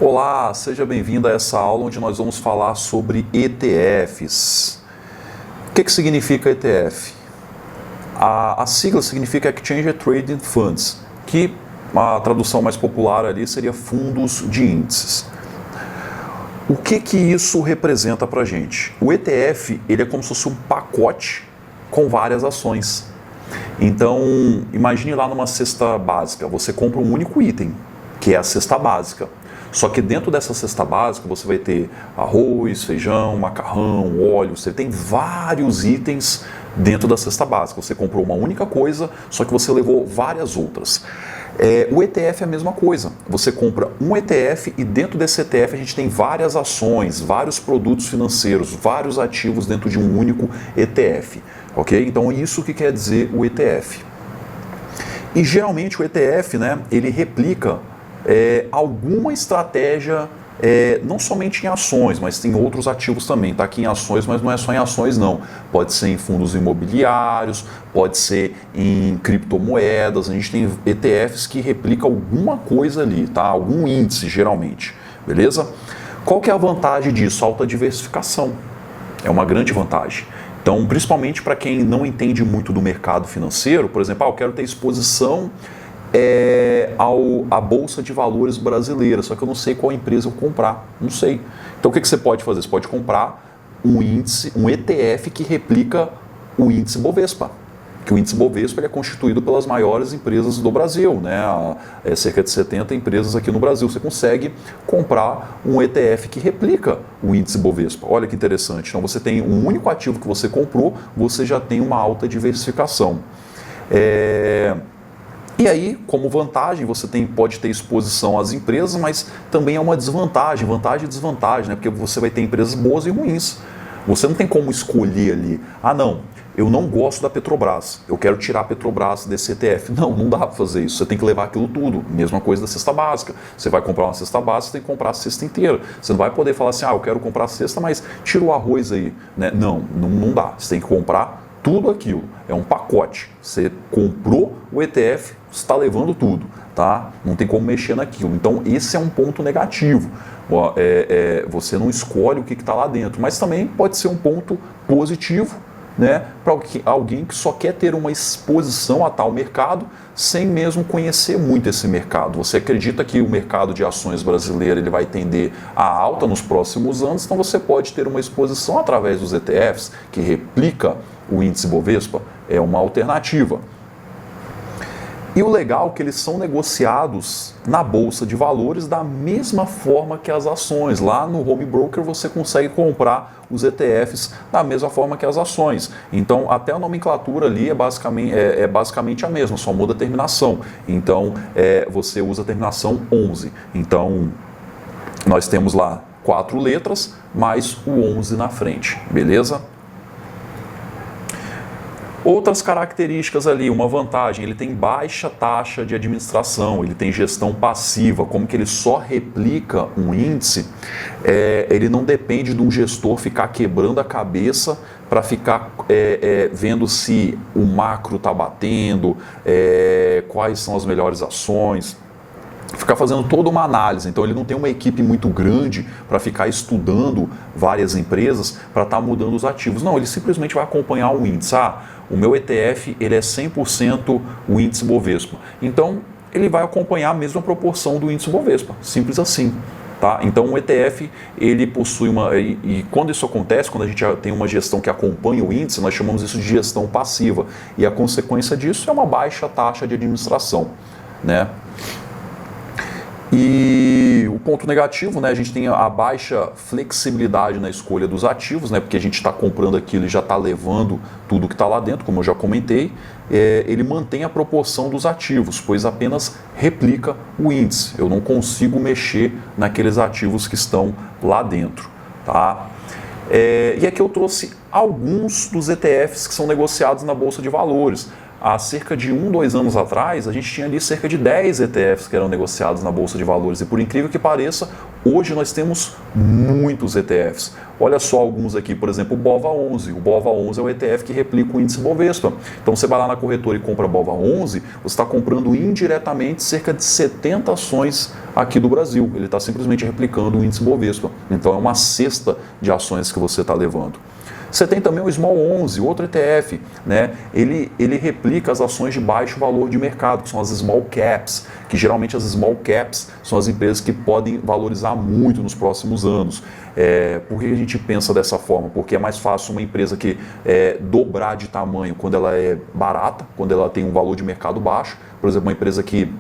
Olá, seja bem-vindo a essa aula onde nós vamos falar sobre ETFs. O que significa ETF? A sigla significa Exchange Traded Funds, que a tradução mais popular ali seria fundos de índices. O que isso representa para a gente? O ETF ele é como se fosse um pacote com várias ações. Então, imagine lá numa cesta básica, você compra um único item, que é a cesta básica. Só que dentro dessa cesta básica você vai ter arroz, feijão, macarrão, óleo, você tem vários itens dentro da cesta básica. Você comprou uma única coisa, só que você levou várias outras. O ETF é a mesma coisa. Você compra um ETF e dentro desse ETF a gente tem várias ações, vários produtos financeiros, vários ativos dentro de um único ETF. Ok? Então isso que quer dizer o ETF. E geralmente o ETF, ele replica alguma estratégia, não somente em ações, mas tem outros ativos também. Está aqui em ações, mas não é só em ações não. Pode ser em fundos imobiliários, pode ser em criptomoedas. A gente tem ETFs que replicam alguma coisa ali, tá? Algum índice geralmente, beleza? Qual que é a vantagem disso? Alta diversificação. É uma grande vantagem. Então, principalmente para quem não entende muito do mercado financeiro, por exemplo, eu quero ter exposição à Bolsa de Valores brasileira, só que eu não sei qual empresa eu comprar, não sei. Então o que você pode fazer? Você pode comprar um índice, um ETF que replica o índice Bovespa, que o índice Bovespa é constituído pelas maiores empresas do Brasil, cerca de 70 empresas aqui no Brasil. Você consegue comprar um ETF que replica o índice Bovespa. Olha que interessante. Então você tem um único ativo que você comprou, você já tem uma alta diversificação. E aí, como vantagem, você pode ter exposição às empresas, mas também é uma desvantagem, vantagem e desvantagem, porque você vai ter empresas boas e ruins. Você não tem como escolher ali, eu não gosto da Petrobras, eu quero tirar a Petrobras desse ETF. Não dá para fazer isso, você tem que levar aquilo tudo. Mesma coisa da cesta básica, você vai comprar uma cesta básica, você tem que comprar a cesta inteira. Você não vai poder falar assim, eu quero comprar a cesta, mas tira o arroz aí. Não dá, você tem que comprar tudo aquilo, é um pacote. Você comprou o ETF, você está levando tudo, tá? Não tem como mexer naquilo. Então esse é um ponto negativo. Você não escolhe o que está lá dentro, mas também pode ser um ponto positivo, para alguém que só quer ter uma exposição a tal mercado sem mesmo conhecer muito esse mercado. Você acredita que o mercado de ações brasileiro ele vai tender a alta nos próximos anos, então você pode ter uma exposição através dos ETFs que replica o índice Bovespa, é uma alternativa. E o legal é que eles são negociados na Bolsa de Valores da mesma forma que as ações. Lá no Home Broker você consegue comprar os ETFs da mesma forma que as ações. Então até a nomenclatura ali é basicamente a mesma, só muda a terminação. Então você usa a terminação 11. Então nós temos lá 4 letras, mais o 11 na frente, beleza? Outras características ali, uma vantagem, ele tem baixa taxa de administração, ele tem gestão passiva, como que ele só replica um índice, ele não depende de um gestor ficar quebrando a cabeça para ficar vendo se o macro está batendo, quais são as melhores ações, ficar fazendo toda uma análise. Então ele não tem uma equipe muito grande para ficar estudando várias empresas para estar mudando os ativos. Não, ele simplesmente vai acompanhar o índice. O meu ETF ele é 100% o índice Bovespa. Então ele vai acompanhar a mesma proporção do índice Bovespa. Simples assim. Tá? Então o ETF ele possui e quando isso acontece, quando a gente tem uma gestão que acompanha o índice, nós chamamos isso de gestão passiva. E a consequência disso é uma baixa taxa de administração, E o ponto negativo, a gente tem a baixa flexibilidade na escolha dos ativos, porque a gente está comprando aquilo e já está levando tudo que está lá dentro, como eu já comentei. Ele mantém a proporção dos ativos, pois apenas replica o índice. Eu não consigo mexer naqueles ativos que estão lá dentro. Tá? E aqui eu trouxe alguns dos ETFs que são negociados na Bolsa de Valores. há cerca de 2 anos atrás, a gente tinha ali cerca de 10 ETFs que eram negociados na Bolsa de Valores. E por incrível que pareça, hoje nós temos muitos ETFs. Olha só alguns aqui, por exemplo, o BOVA11. O BOVA11 é o ETF que replica o índice Bovespa. Então você vai lá na corretora e compra BOVA11, você está comprando indiretamente cerca de 70 ações aqui do Brasil. Ele está simplesmente replicando o índice Bovespa. Então é uma cesta de ações que você está levando. Você tem também o Small 11, outro ETF, né? Ele replica as ações de baixo valor de mercado, que são as Small Caps, que geralmente as Small Caps são as empresas que podem valorizar muito nos próximos anos. Por que a gente pensa dessa forma? Porque é mais fácil uma empresa que dobrar de tamanho quando ela é barata, quando ela tem um valor de mercado baixo. Por exemplo, uma empresa que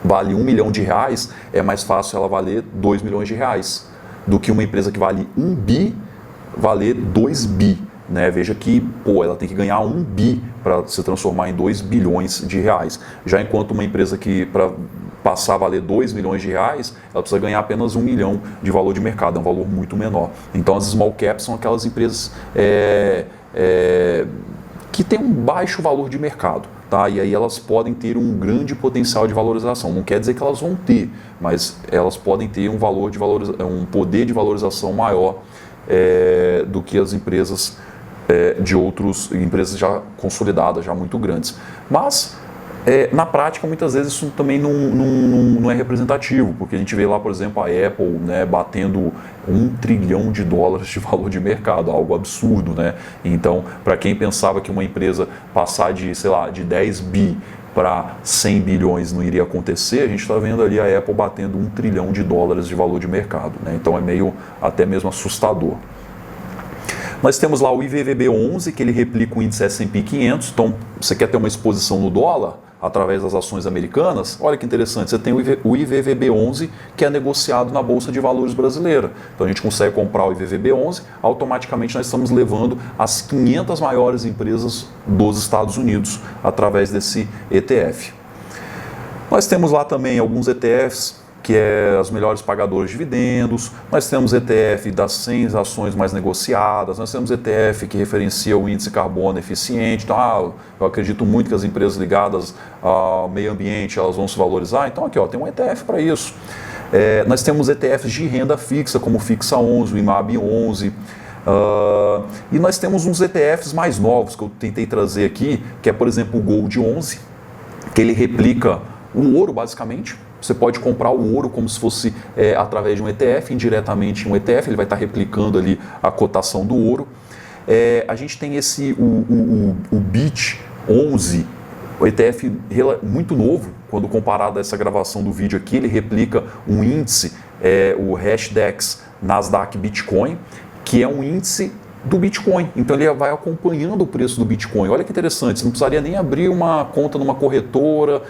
vale R$1 milhão, é mais fácil ela valer R$2 milhões, do que uma empresa que vale 1 bi valer 2 bi, né? Veja que, ela tem que ganhar 1 bi para se transformar em 2 bilhões de reais. Já enquanto uma empresa que, para passar a valer 2 milhões de reais, ela precisa ganhar apenas 1 milhão de valor de mercado, é um valor muito menor. Então as small caps são aquelas empresas que têm um baixo valor de mercado. Tá? E aí elas podem ter um grande potencial de valorização. Não quer dizer que elas vão ter, mas elas podem ter um poder de valorização maior do que as empresas empresas já consolidadas, já muito grandes. Mas, na prática, muitas vezes isso também não é representativo, porque a gente vê lá, por exemplo, a Apple, né, batendo $1 trilhão de valor de mercado, algo absurdo, né? Então, para quem pensava que uma empresa passar de 10 bi para 100 bilhões não iria acontecer, a gente está vendo ali a Apple batendo $1 trilhão de valor de mercado, né? Então é meio até mesmo assustador. Nós temos lá o IVVB11, que ele replica o índice S&P 500, então você quer ter uma exposição no dólar através das ações americanas? Olha que interessante, você tem o IVVB11 que é negociado na Bolsa de Valores brasileira. Então a gente consegue comprar o IVVB11, automaticamente nós estamos levando as 500 maiores empresas dos Estados Unidos através desse ETF. Nós temos lá também alguns ETFs que é as melhores pagadoras de dividendos, nós temos ETF das 100 ações mais negociadas, nós temos ETF que referencia o índice carbono eficiente. Então, eu acredito muito que as empresas ligadas ao meio ambiente elas vão se valorizar. Então aqui tem um ETF para isso. Nós temos ETFs de renda fixa, como o Fixa 11, o IMAB 11, e nós temos uns ETFs mais novos que eu tentei trazer aqui, que é, por exemplo, o Gold 11, que ele replica o ouro basicamente. Você pode comprar o ouro como se fosse através de um ETF, indiretamente em um ETF, ele vai estar replicando ali a cotação do ouro. A gente tem o BIT 11, o ETF muito novo, quando comparado a essa gravação do vídeo aqui, ele replica um índice, o Hashdex Nasdaq Bitcoin, que é um índice do Bitcoin. Então ele vai acompanhando o preço do Bitcoin. Olha que interessante, você não precisaria nem abrir uma conta numa corretora,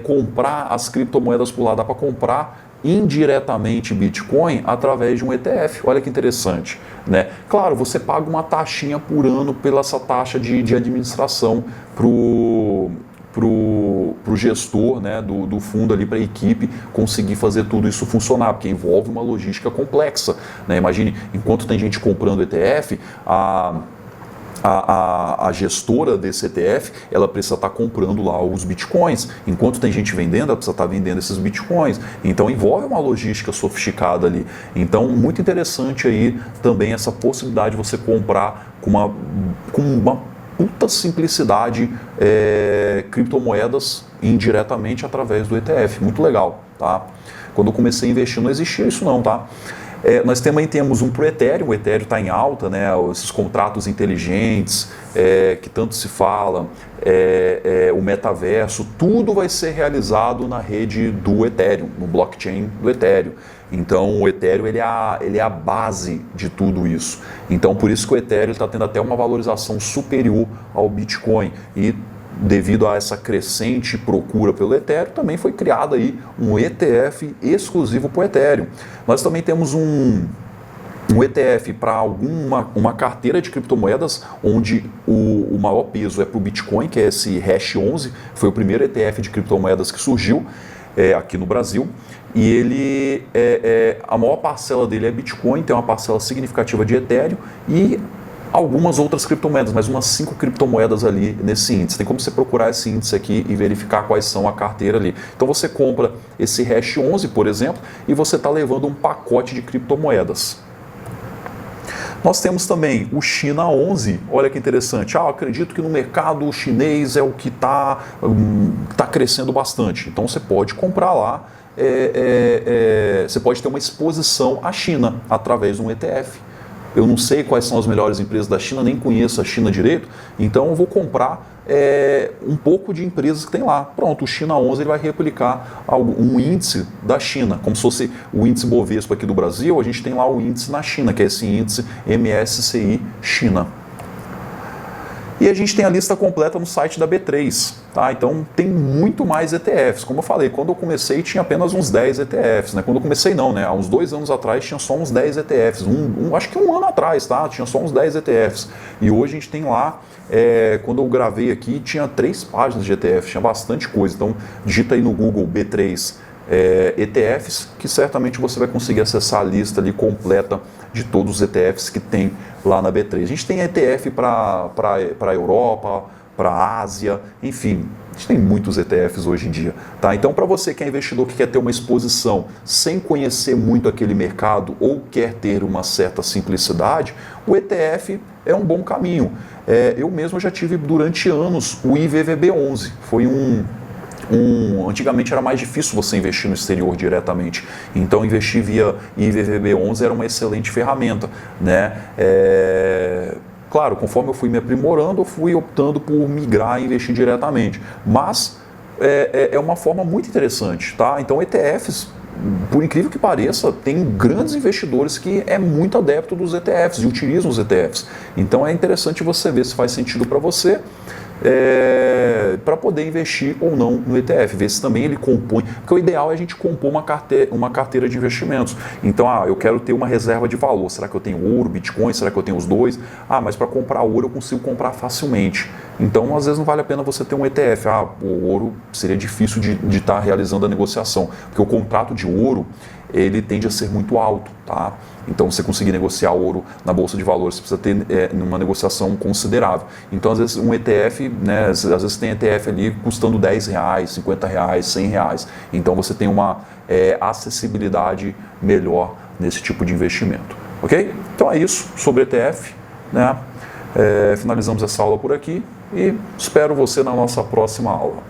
comprar as criptomoedas por lá, dá para comprar indiretamente Bitcoin através de um ETF. Olha que interessante, né? Claro, você paga uma taxinha por ano pela essa taxa de administração pro gestor, né, do fundo ali, para a equipe conseguir fazer tudo isso funcionar, porque envolve uma logística complexa, né? Imagine, enquanto tem gente comprando ETF, a gestora desse ETF, ela precisa estar comprando lá os bitcoins. Enquanto tem gente vendendo, ela precisa estar vendendo esses bitcoins. Então envolve uma logística sofisticada ali. Então, muito interessante aí também essa possibilidade de você comprar com uma puta simplicidade criptomoedas indiretamente através do ETF. Muito legal, tá? Quando eu comecei a investir não existia isso não, tá? Nós também temos um pro Ethereum, o Ethereum está em alta, né? Esses contratos inteligentes que tanto se fala, o metaverso, tudo vai ser realizado na rede do Ethereum, no blockchain do Ethereum. Então o Ethereum ele é a base de tudo isso. Então por isso que o Ethereum está tendo até uma valorização superior ao Bitcoin. E devido a essa crescente procura pelo Ethereum, também foi criado aí um ETF exclusivo para o Ethereum. Nós também temos um ETF para uma carteira de criptomoedas, onde o maior peso é para o Bitcoin, que é esse Hash 11, foi o primeiro ETF de criptomoedas que surgiu aqui no Brasil. E ele, a maior parcela dele é Bitcoin, tem uma parcela significativa de Ethereum, e algumas outras criptomoedas, mas umas 5 criptomoedas ali nesse índice. Tem como você procurar esse índice aqui e verificar quais são a carteira ali. Então você compra esse Hash 11, por exemplo, e você está levando um pacote de criptomoedas. Nós temos também o China 11, olha que interessante. Acredito que no mercado chinês é o que está crescendo bastante. Então você pode comprar lá, você pode ter uma exposição à China através de um ETF. Eu não sei quais são as melhores empresas da China, nem conheço a China direito, então eu vou comprar um pouco de empresas que tem lá. Pronto, o China 11 ele vai replicar um índice da China, como se fosse o índice Bovespa aqui do Brasil, a gente tem lá o índice na China, que é esse índice MSCI China. E a gente tem a lista completa no site da B3, tá? Então tem muito mais ETFs. Como eu falei, quando eu comecei tinha apenas uns 10 ETFs, né? Quando eu comecei não, né? Há uns 2 anos atrás tinha só uns 10 ETFs. Acho que um ano atrás, tá? Tinha só uns 10 ETFs. E hoje a gente tem lá, quando eu gravei aqui, tinha 3 páginas de ETFs, tinha bastante coisa. Então digita aí no Google B3 ETFs, que certamente você vai conseguir acessar a lista ali completa de todos os ETFs que tem lá na B3. A gente tem ETF para a Europa, para a Ásia, enfim, a gente tem muitos ETFs hoje em dia. Tá? Então, para você que é investidor que quer ter uma exposição sem conhecer muito aquele mercado ou quer ter uma certa simplicidade, o ETF é um bom caminho. Eu mesmo já tive durante anos o IVVB11, foi antigamente era mais difícil você investir no exterior diretamente, então investir via IVVB11 era uma excelente ferramenta, né? Claro, conforme eu fui me aprimorando, eu fui optando por migrar e investir diretamente, mas é uma forma muito interessante, tá? Então ETFs, por incrível que pareça, tem grandes investidores que é muito adepto dos ETFs e utilizam os ETFs, então é interessante você ver se faz sentido para você, para poder investir ou não no ETF, ver se também ele compõe, porque o ideal é a gente compor uma carteira de investimentos. Então, eu quero ter uma reserva de valor, será que eu tenho ouro, Bitcoin, será que eu tenho os dois? Mas para comprar ouro eu consigo comprar facilmente. Então, às vezes não vale a pena você ter um ETF, o ouro seria difícil de estar realizando a negociação, porque o contrato de ouro, ele tende a ser muito alto, tá? Então, você conseguir negociar ouro na Bolsa de Valores, você precisa ter uma negociação considerável. Então, às vezes, um ETF, né, às vezes tem ETF ali custando R$10, R$50, R$100. Então, você tem uma acessibilidade melhor nesse tipo de investimento. Ok? Então, é isso sobre ETF, né? Finalizamos essa aula por aqui e espero você na nossa próxima aula.